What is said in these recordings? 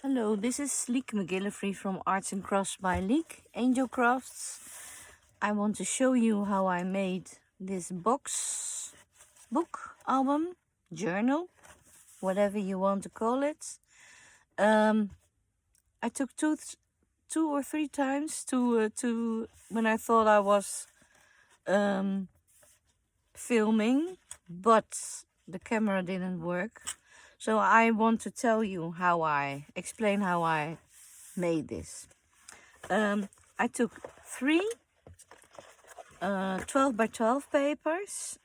Hello, this is Lieke McGillivray from Arts and Crafts by Lieke, Angel Crafts. I want to show you how I made this box, book, album, journal, whatever you want to call it. I took two or three times to when I thought I was filming, but the camera didn't work. So I want to tell you explain how I made this. I took three 12 by 12 papers,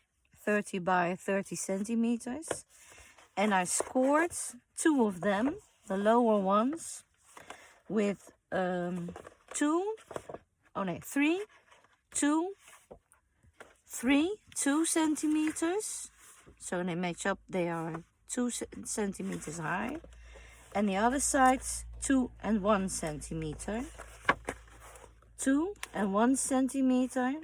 30 by 30 centimeters, and I scored two of them, the lower ones, with three 2 centimeters. So they match up, they are 2 centimeters high, and the other sides 2 and 1 centimeter. 2 and 1 centimeter,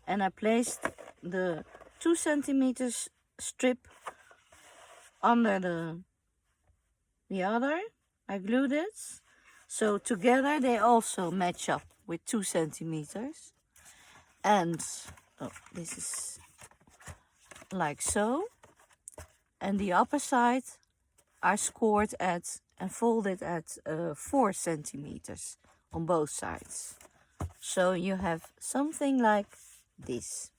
and I placed the 2 centimeters strip under the other. I glued it, so together they also match up with 2 centimeters. And this is like so. And the upper side I scored at and folded at 4 centimeters on both sides. So you have something like this.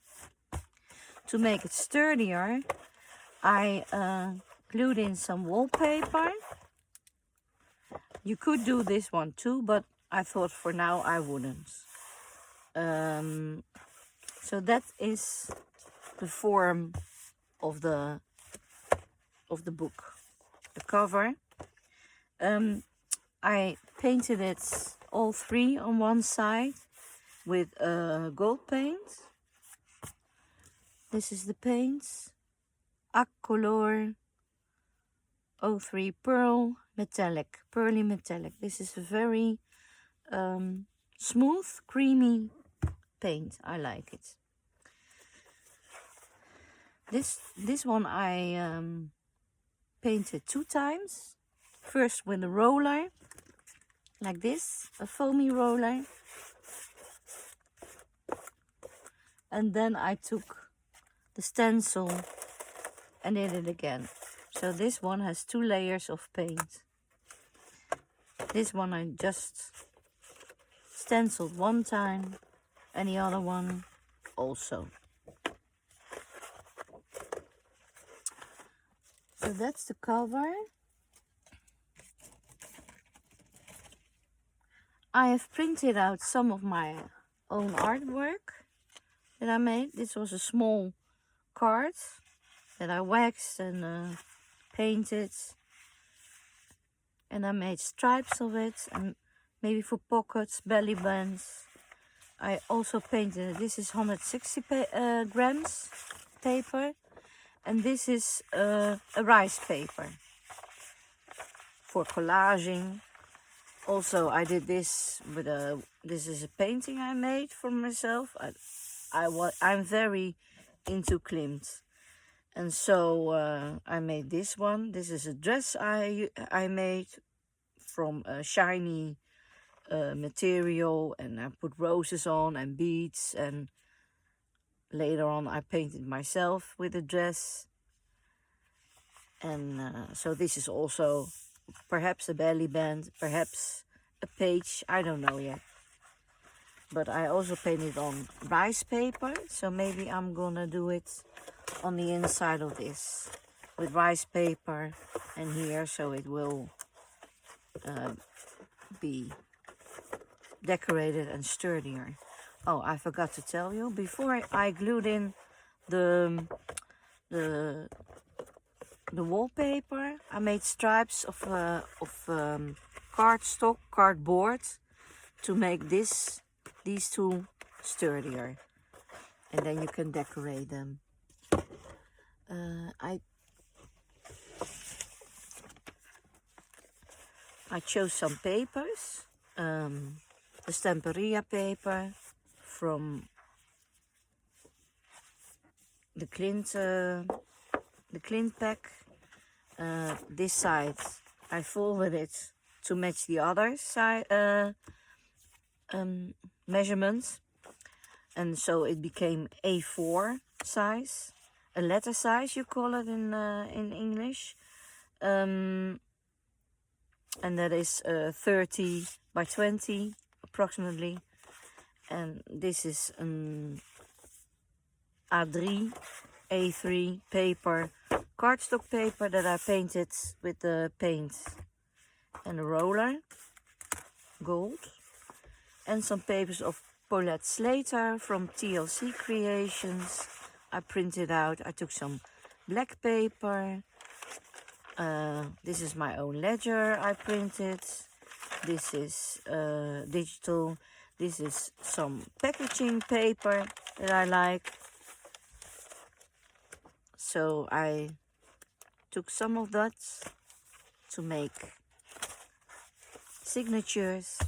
To make it sturdier, I glued in some wallpaper. You could do this one too, but I thought for now I wouldn't. So that is the form of the book, the cover. I painted it all three on one side with gold paint. This is the paint, Accolor 03 Pearl Metallic, Pearly Metallic. This is a very smooth, creamy paint. I like it. This one I painted 2 times. First with a roller, like this, a foamy roller. And then I took the stencil and did it again. So this one has 2 layers of paint. This one I just stenciled one time, and the other one also. So that's the cover. I have printed out some of my own artwork that I made. This was a small card that I waxed and painted, and I made stripes of it, and maybe for pockets, belly bands. I also painted, this is 160 grams paper, and this is a rice paper for collaging. Also, I did this with this is a painting I made for myself. I'm very into klimt, and so I made this one. This is a dress I made from a shiny material, and I put roses on and beads, and later on I painted myself with the dress. And so this is also perhaps a belly band, perhaps a page, I don't know yet. But I also painted on rice paper, so maybe I'm gonna do it on the inside of this with rice paper and here, so it will be decorated and sturdier. Oh, I forgot to tell you, before I glued in the wallpaper, I made stripes of cardboard to make these two sturdier, and then you can decorate them. I chose some papers, the Stamperia paper from the Klimt pack. This side I folded it to match the other side measurements, and so it became A4 size, a letter size you call it in English, and that is 30 by 20 approximately, and this is an A3 paper, cardstock paper that I painted with the paint and a roller, gold, and some papers of Paulette Slater from TLC Creations. I printed out. I took some black paper. This is my own ledger I printed. This is digital. This is some packaging paper that I like. So I took some of that to make signatures.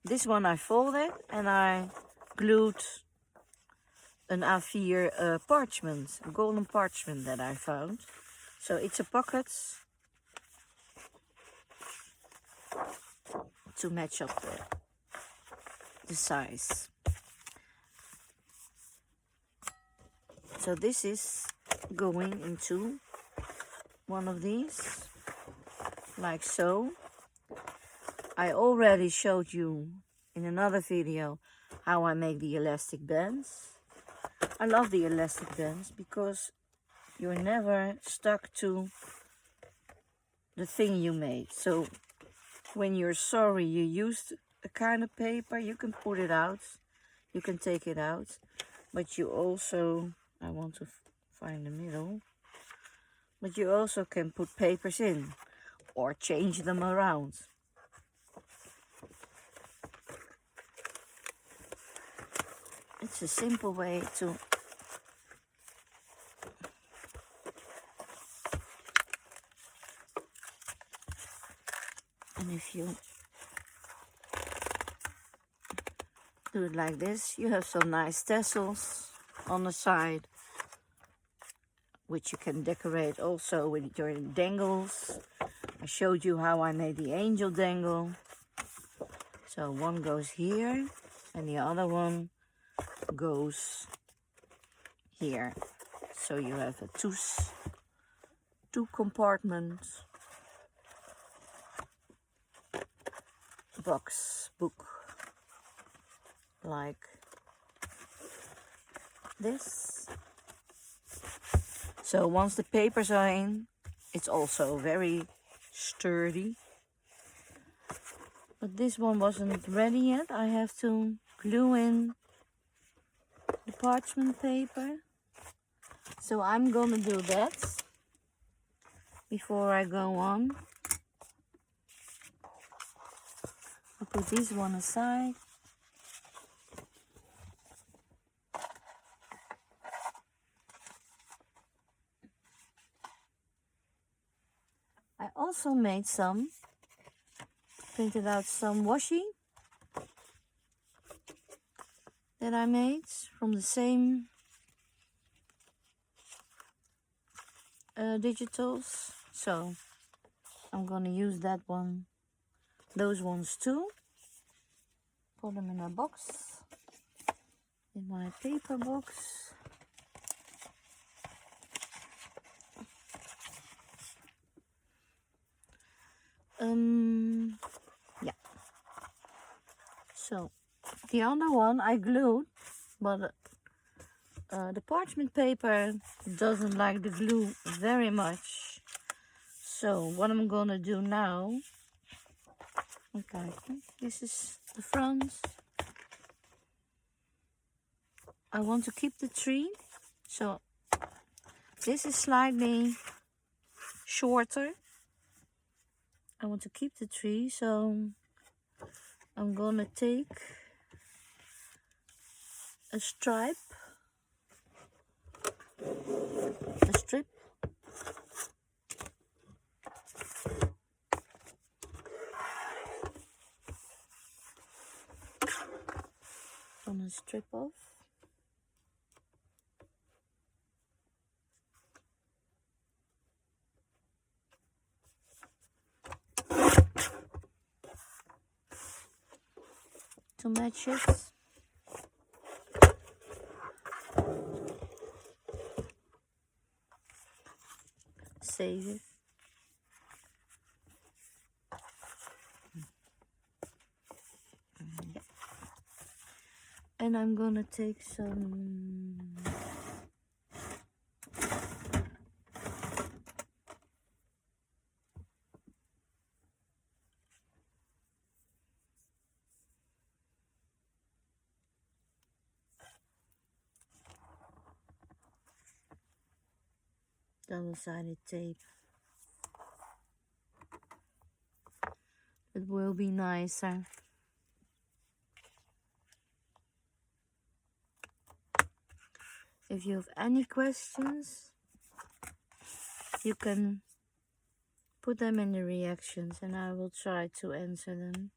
This one I folded and I glued an A4 parchment, a golden parchment that I found. So it's a pocket to match up the size. So this is going into one of these, like so. I already showed you in another video how I make the elastic bands. I love the elastic bands because you're never stuck to the thing you made. So when you're sorry you used a kind of paper, you can put it out, you can take it out, but you also, I want to find the middle, but you also can put papers in or change them around. It's a simple way to and if you do it like this, you have some nice tassels on the side, which you can decorate also with your dangles. I showed you how I made the angel dangle. So one goes here and the other one goes here. So you have a two compartment book like this. So once the papers are in, it's also very sturdy. But this one wasn't ready yet. I have to glue in the parchment paper. So I'm gonna do that before I go on. I'll put this one aside. I also made printed out some washi that I made from the same digitals. So I'm gonna use that one, those ones too. Put them in a box, in my paper box. Yeah. So the other one I glued, but the parchment paper doesn't like the glue very much. So what I'm gonna do now, okay, this is the front. I want to keep the tree, so this is slightly shorter. I want to keep the tree, so I'm gonna take a strip, gonna strip off. to match it. Save it. Yeah. And I'm gonna take some double-sided tape. It will be nicer. If you have any questions, you can put them in the reactions and I will try to answer them.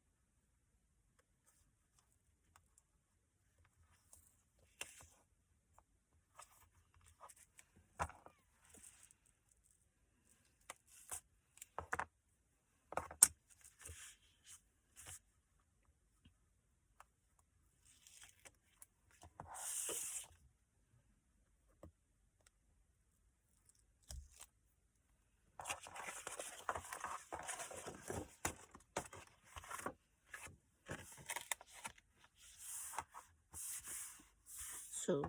So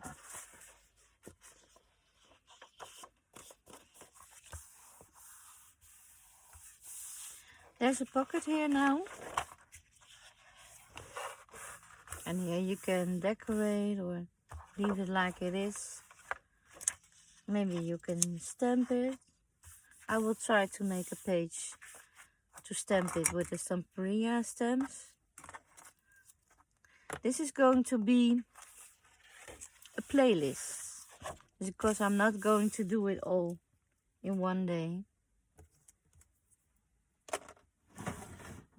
there's a pocket here now, and here you can decorate or leave it like it is. Maybe you can stamp it. I will try to make a page to stamp it with the Stamperia stamps. This is going to be a playlist because I'm not going to do it all in one day.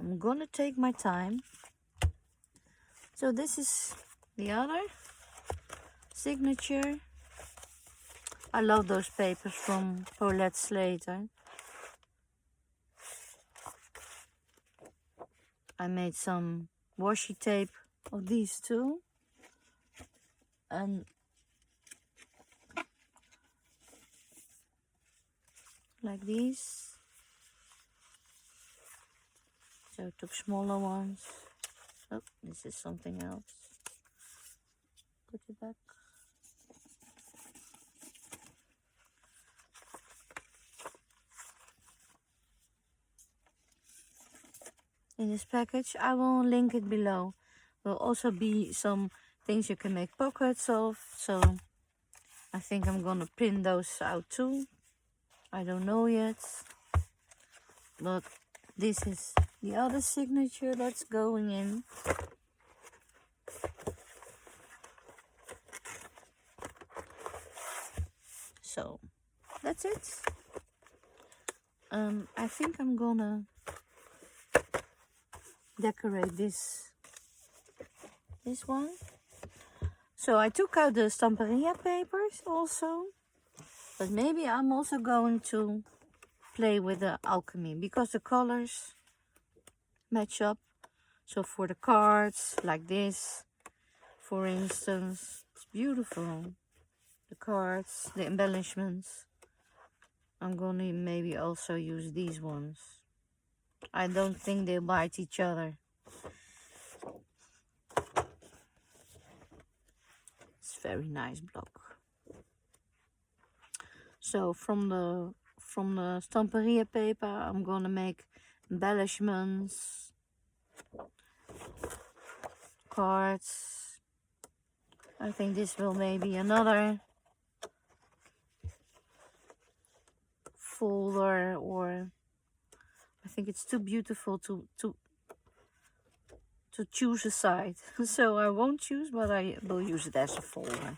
I'm gonna take my time. So this is the other signature. I love those papers from Paulette Slater. I made some washi tape of these two. And like these. So I took smaller ones. Oh, this is something else. Put it back. In this package, I will link it below. There will also be some things you can make pockets of. So I think I'm gonna print those out too. I don't know yet. But this is the other signature that's going in. So that's it. I think I'm gonna decorate this one. So I took out the Stamperia papers also, but maybe I'm also going to play with the alchemy because the colors match up. So for the cards like this, for instance, it's beautiful. The cards, the embellishments. I'm gonna maybe also use these ones. I don't think they bite each other. It's very nice block. So from the Stamperia paper, I'm gonna make embellishments, cards. I think this will maybe another folder, or I think it's too beautiful to choose a side. So I won't choose, but I will use it as a folder.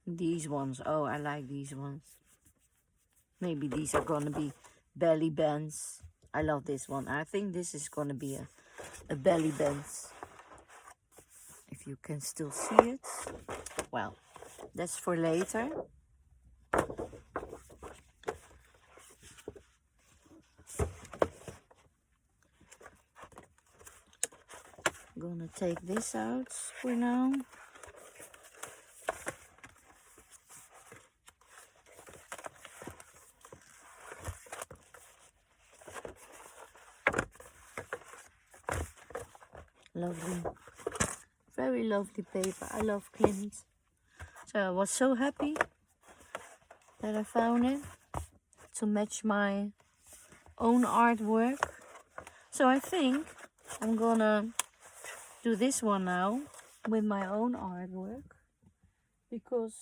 These ones, oh, I like these ones. Maybe these are gonna be belly bands. I love this one. I think this is gonna be a belly band. If you can still see it. Well, that's for later. I'm gonna take this out for now. Lovely, very lovely paper. I love Clint. So I was so happy that I found it to match my own artwork. So I think I'm gonna do this one now with my own artwork because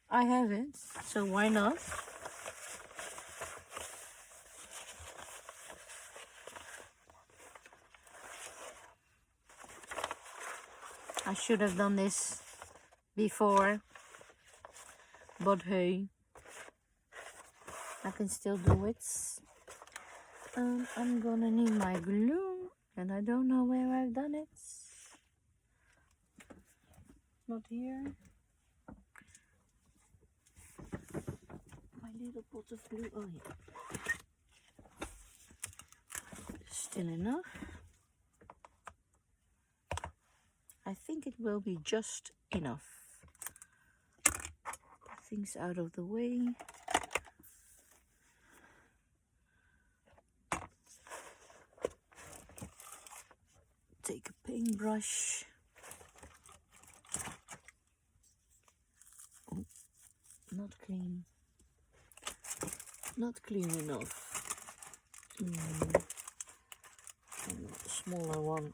I have it, so why not? I should have done this before, but hey, I can still do it. I'm gonna need my glue, and I don't know where I've done it. Not here. My little pot of glue. Oh yeah. Still enough. I think it will be just enough. Put things out of the way. Take a paintbrush. Oh, not clean. Not clean enough. A smaller one.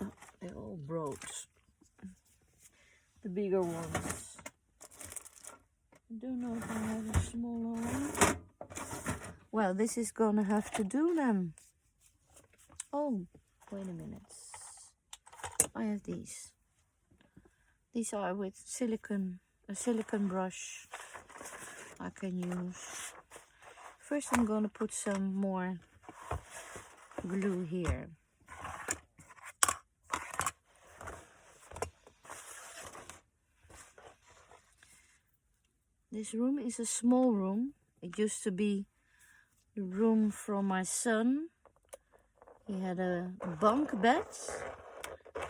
Oh, they all broke. The bigger ones. I don't know if I have a smaller one. Well, this is gonna have to do then. Oh, wait a minute. I have these. These are with silicone, a silicone brush I can use. First I'm gonna put some more glue here. This room is a small room. It used to be the room from my son. He had a bunk bed,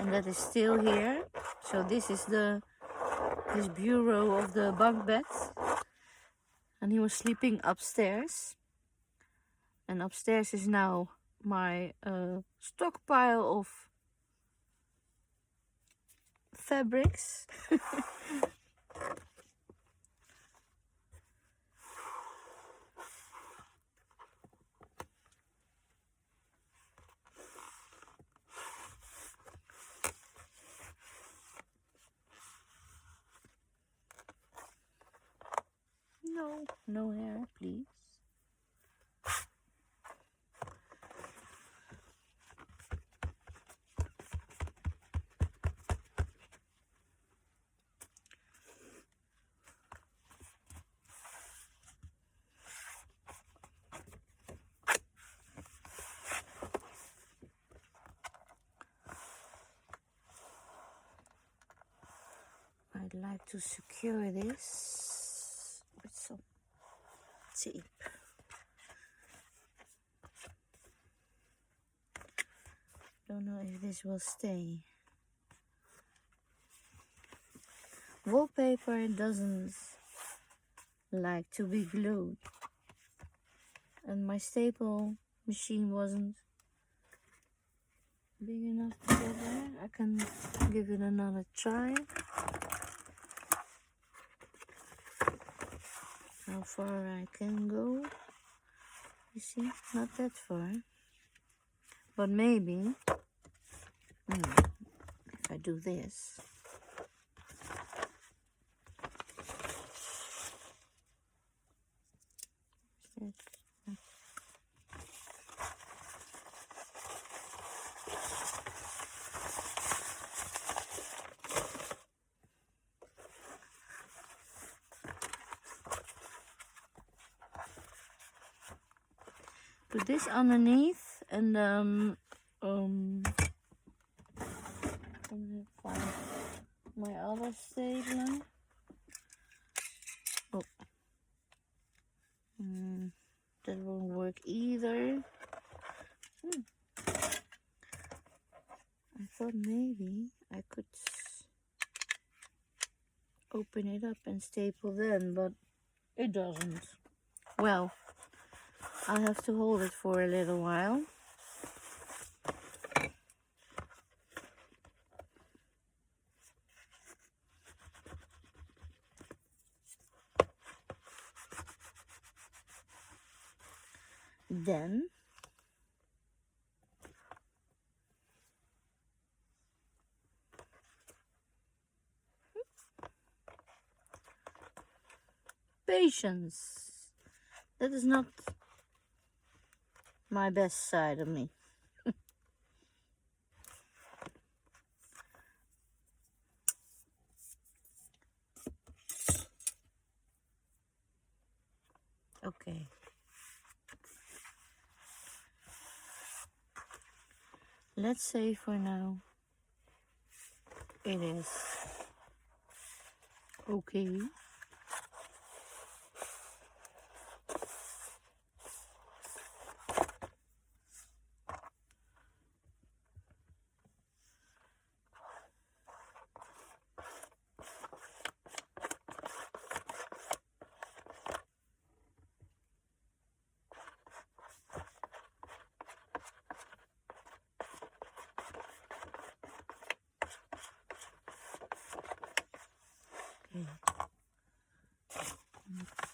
and that is still here. So this is his bureau of the bunk bed, and he was sleeping upstairs. And upstairs is now my stockpile of fabrics. No hair, please. I'd like to secure this with some tape. Don't know if this will stay. Wallpaper doesn't like to be glued, and my staple machine wasn't big enough to get there. I can give it another try. How far I can go, you see, not that far, but maybe if I do this, put this underneath, and I'm gonna find my other stapler. Oh, that won't work either. I thought maybe I could open it up and staple then, but it doesn't. Well, I'll have to hold it for a little while. Then patience. That is not my best side of me. Okay. Let's say for now it is okay.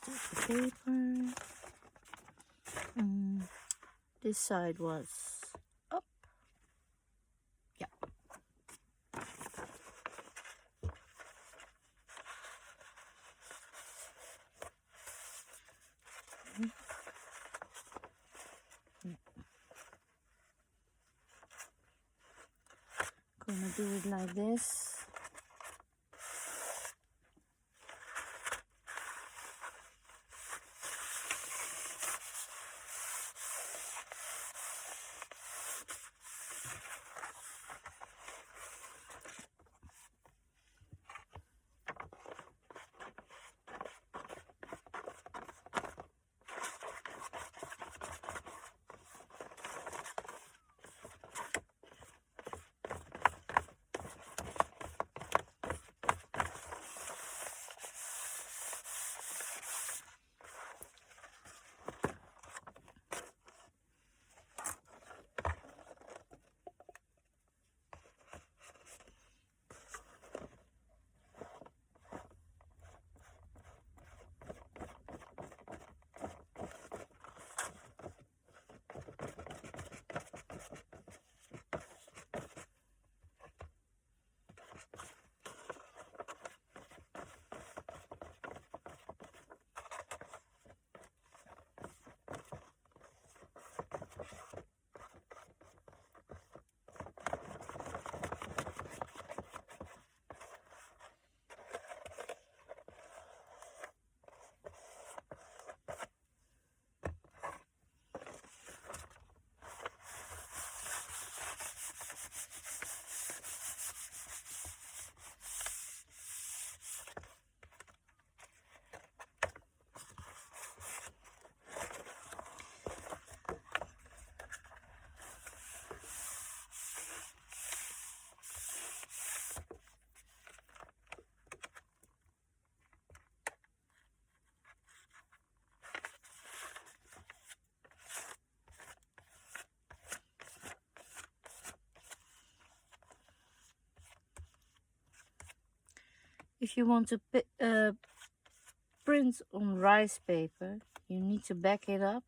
Take the paper. This side was up. Yeah. Gonna do it like this. If you want to print on rice paper, you need to back it up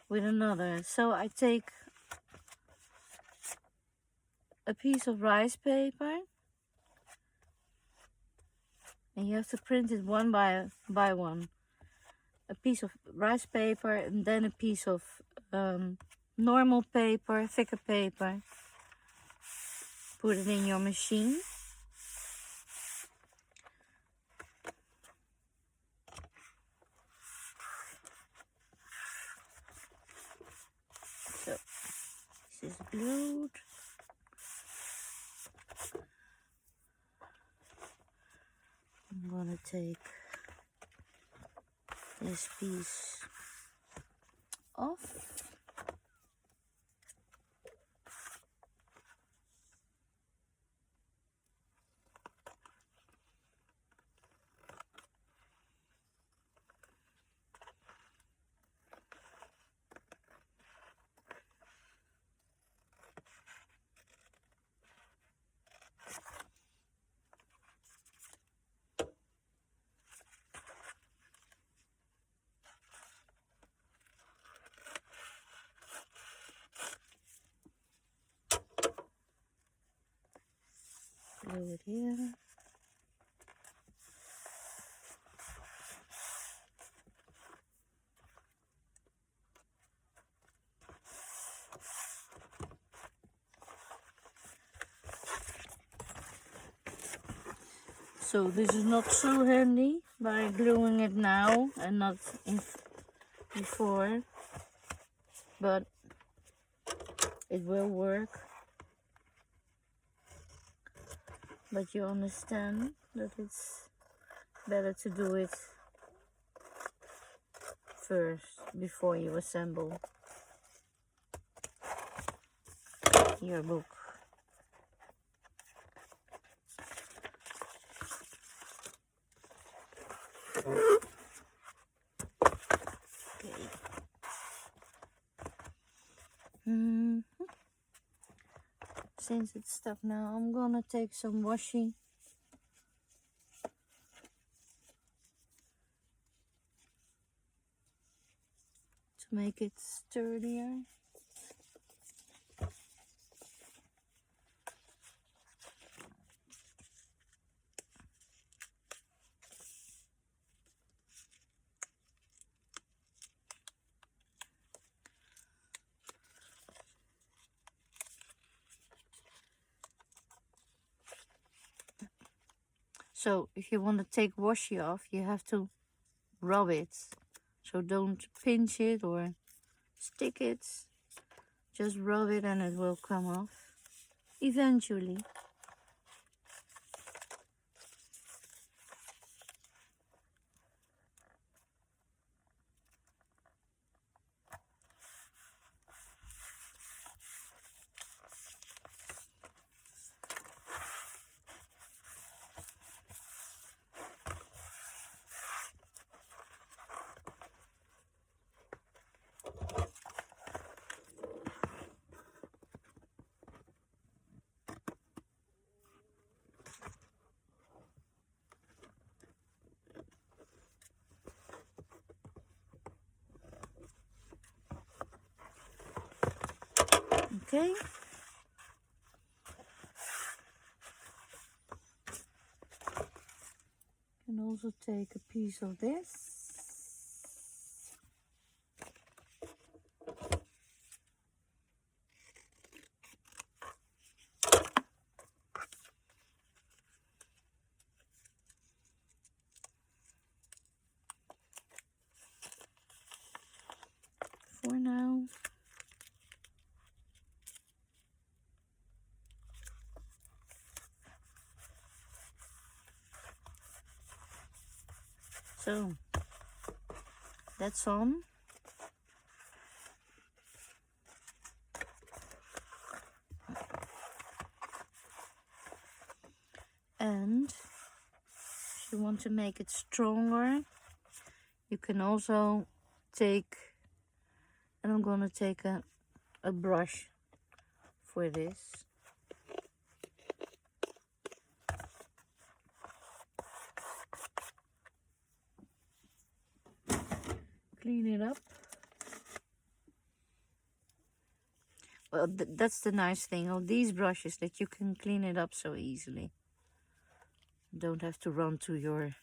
with another. So I take a piece of rice paper, and you have to print it one by one. A piece of rice paper and then a piece of normal paper, thicker paper. Put it in your machine. So this is glued. I'm gonna take this piece off. it here. So this is not so handy by gluing it now and not before, but it will work. But you understand that it's better to do it first before you assemble your book. Since it's stuck now, I'm gonna take some washi to make it sturdier. So if you want to take washi off, you have to rub it. So don't pinch it or stick it. Just rub it and it will come off eventually. Okay. And also take a piece of this. For now. So that's on. And if you want to make it stronger, you can also take, and I'm gonna take a brush for this. Clean it up. Well, that's the nice thing of these brushes, that you can clean it up so easily. Don't have to run to your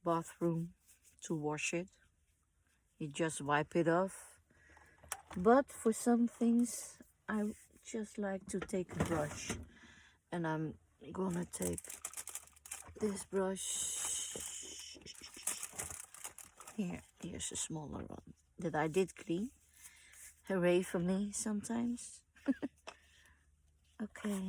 bathroom to wash it. You just wipe it off. But for some things, I just like to take a brush. And I'm gonna take this brush. Here's a smaller one that I did clean. Hooray for me sometimes. Okay.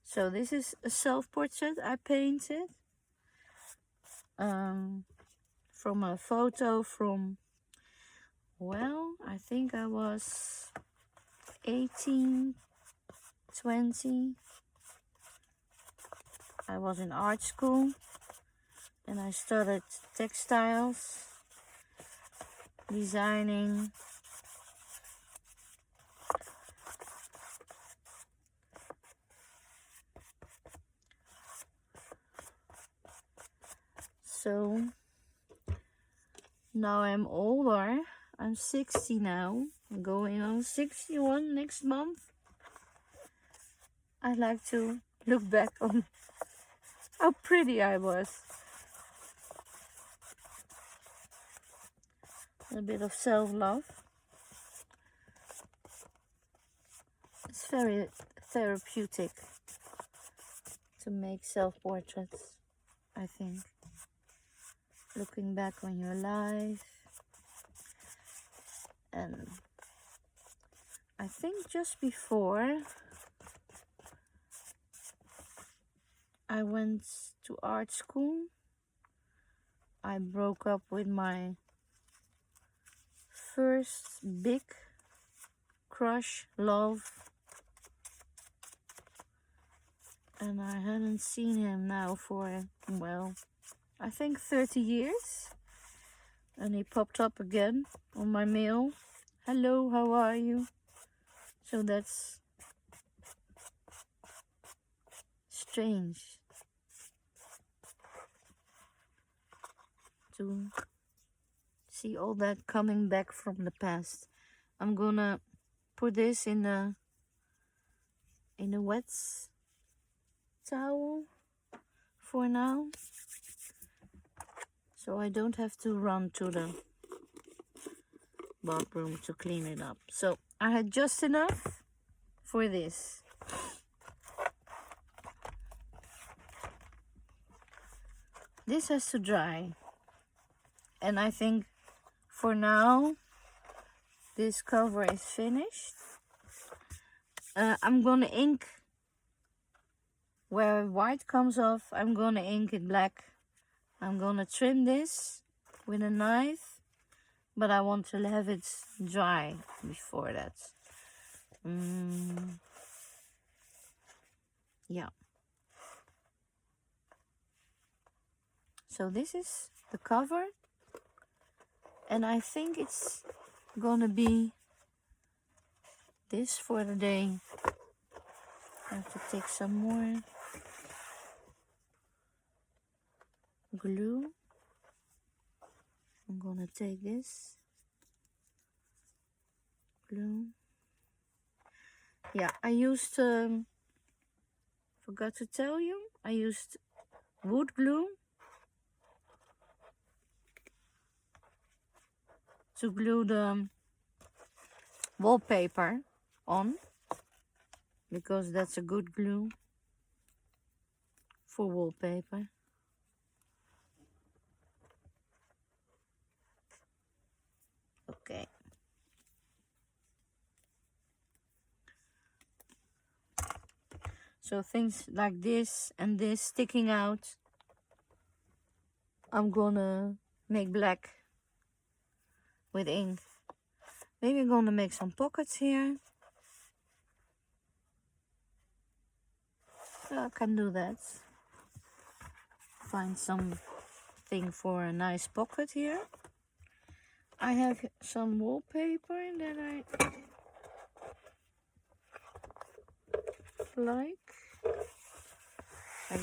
So this is a self-portrait I painted from a photo from, well, I think I was 18, 20. I was in art school and I studied textiles, designing. So now I'm older. I'm 60 now. I'm going on 61 next month. I like to look back on how pretty I was. A bit of self-love. It's very therapeutic to make self-portraits, I think. Looking back on your life. And I think just before I went to art school, I broke up with my first big crush, love. And I hadn't seen him now for, well, I think 30 years. And he popped up again on my mail. Hello, how are you? So that's strange to see all that coming back from the past. I'm gonna put this in a wet towel for now, so I don't have to run to the bathroom to clean it up. So I had just enough for this. This has to dry, and I think for now this cover is finished. I'm gonna ink where white comes off. I'm gonna ink it black. I'm gonna trim this with a knife, but I want to have it dry before that. Yeah. So this is the cover, and I think it's gonna be this for the day. I have to take some more glue. I'm gonna take this glue. Yeah, I used, forgot to tell you, I used wood glue to glue the wallpaper on, because that's a good glue for wallpaper. Okay. So things like this and this sticking out, I'm gonna make black with ink. Maybe I'm gonna make some pockets here. I can do that. Find something for a nice pocket here. I have some wallpaper that I like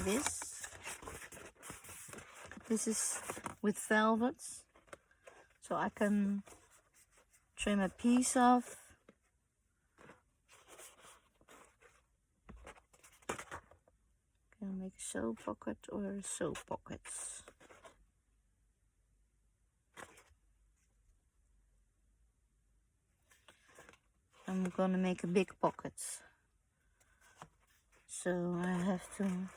this. This is with velvet, so I can trim a piece off. Can make a sew pocket or sew pockets. I'm gonna make a big pocket, so I have to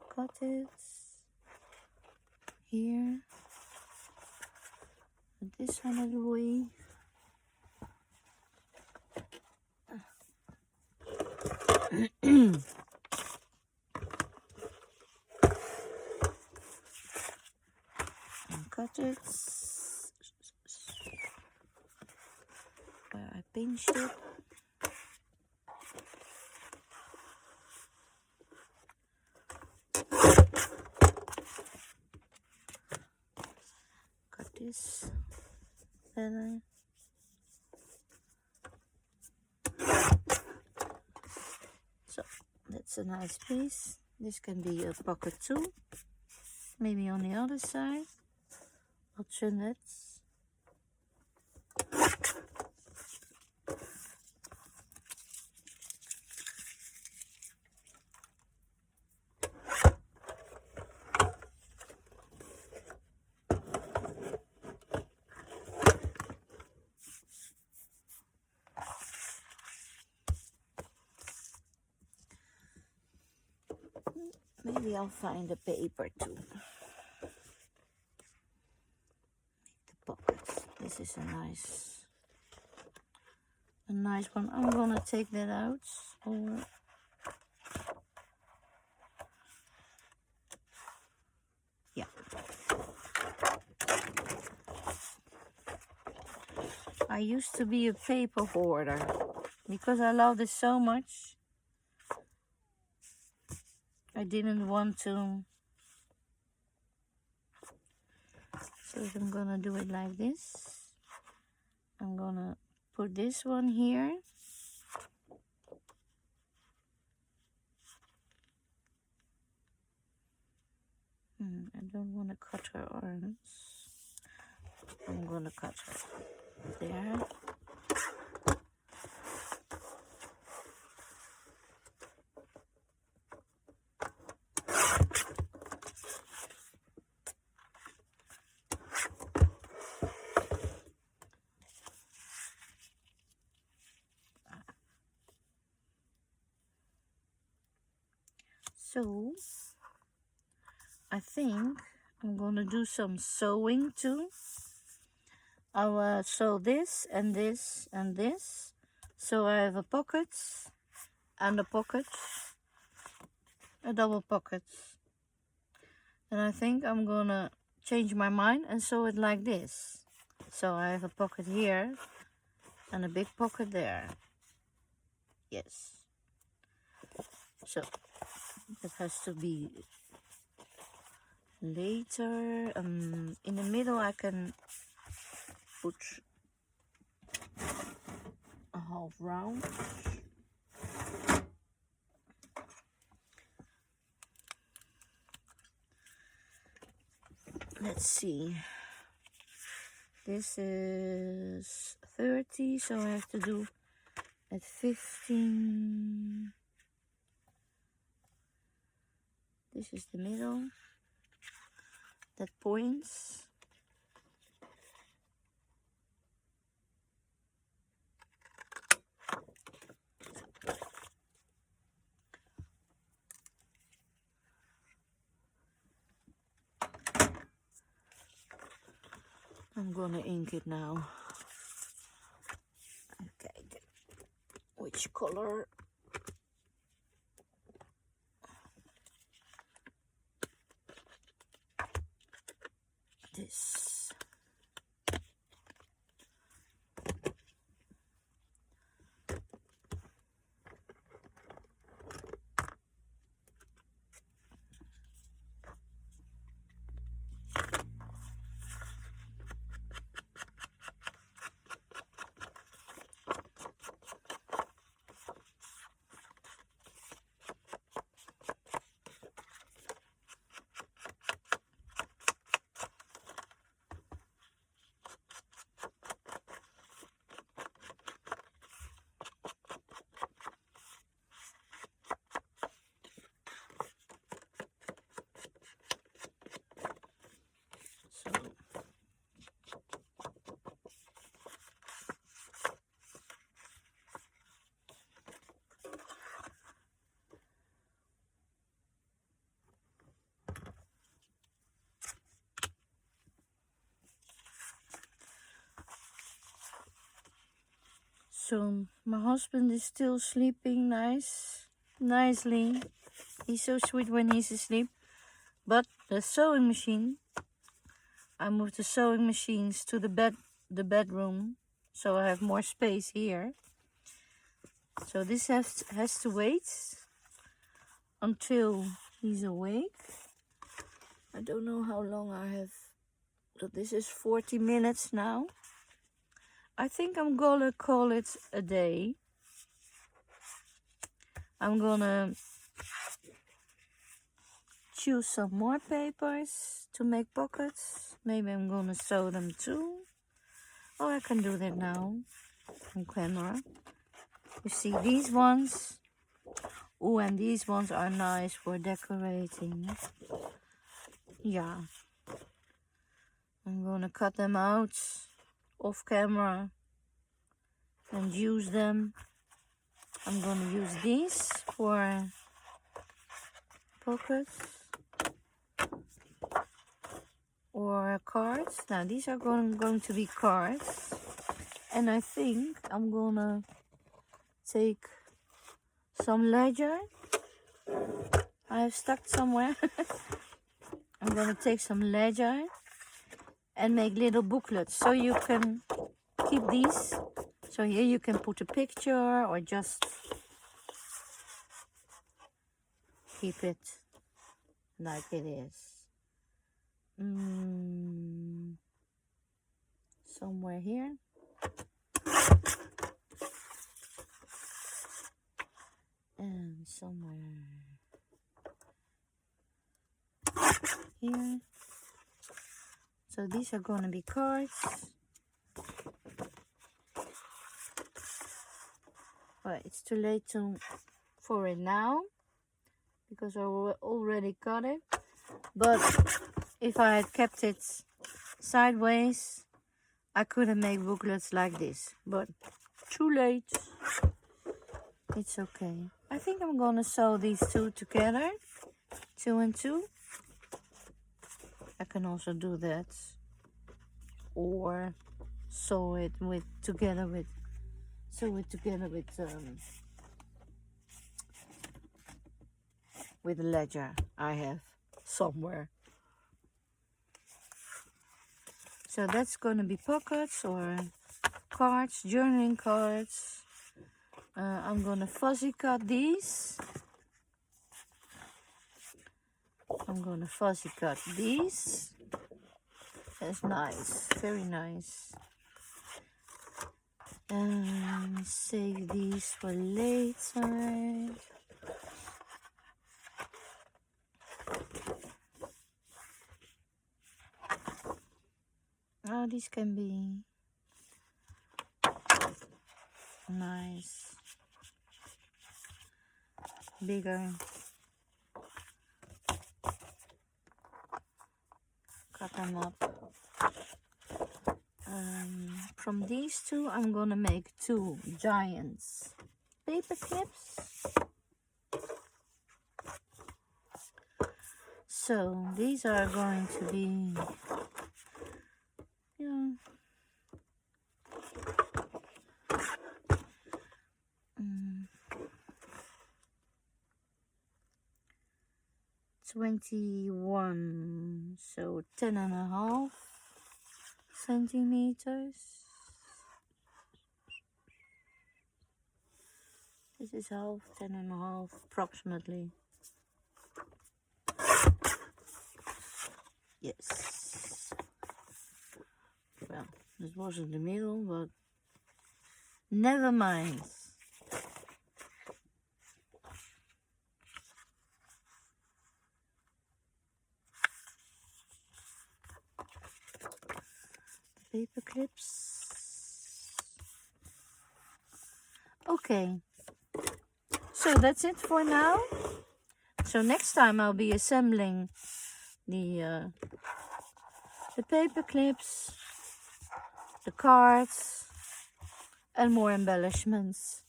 cut it here, and this one out of the way. And cut it where I pinched it. this better. So that's a nice piece. This can be a pocket too. Maybe on the other side. Alternates. Maybe I'll find a paper too. Make the pockets. This is a nice one. I'm gonna take that out, or yeah. I used to be a paper hoarder because I love this so much. I didn't want to, so I'm gonna do it like this. I'm gonna put this one here. I don't want to cut her arms. I'm gonna cut her there. So I think I'm gonna do some sewing too. I'll sew this and this and this, so I have a pocket and a pocket, a double pocket. And I think I'm gonna change my mind and sew it like this. So I have a pocket here and a big pocket there. Yes. So it has to be later. In the middle I can put a half round. Let's see. This is 30, so I have to do at 15. This is the middle. That points. I'm gonna ink it now. Okay, which color? This. So my husband is still sleeping nicely. He's so sweet when he's asleep. But the sewing machine, I moved the sewing machines to the bedroom, so I have more space here. So this has to wait until he's awake. I don't know how long I have So this is 40 minutes now. I think I'm gonna call it a day. I'm gonna choose some more papers to make pockets. Maybe I'm gonna sew them too. Oh, I can do that now on camera. You see these ones. Oh, and these ones are nice for decorating. Yeah. I'm gonna cut them out off camera and use them. I'm gonna use these for pockets or cards. Now these are going to be cards, and I think I'm gonna take some ledger I have stuck somewhere. I'm gonna take some ledger and make little booklets so you can keep these. So here you can put a picture or just keep it like it is. Somewhere here. And somewhere here. So these are gonna be cards. Well, it's too late for it now because I already got it. But if I had kept it sideways, I could have made booklets like this. But too late. It's okay. I think I'm gonna sew these two together, 2 and 2. I can also do that, or sew it together with the ledger I have somewhere. So that's gonna be pockets or cards, journaling cards. I'm gonna fuzzy cut these. That's nice, very nice. And save these for later. Oh, these can be nice, bigger. Cut them up. From these two, I'm gonna make 2 giants paper clips. So these are going to be 21, so 10.5 centimeters. This is half, 10.5 approximately. Yes. Well, this wasn't the middle, but never mind. Paper clips. Okay, so that's it for now. So next time I'll be assembling the paper clips, the cards, and more embellishments.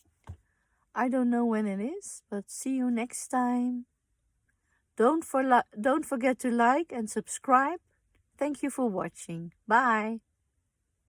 I don't know when it is, but see you next time. Don't forget to like and subscribe. Thank you for watching. Bye.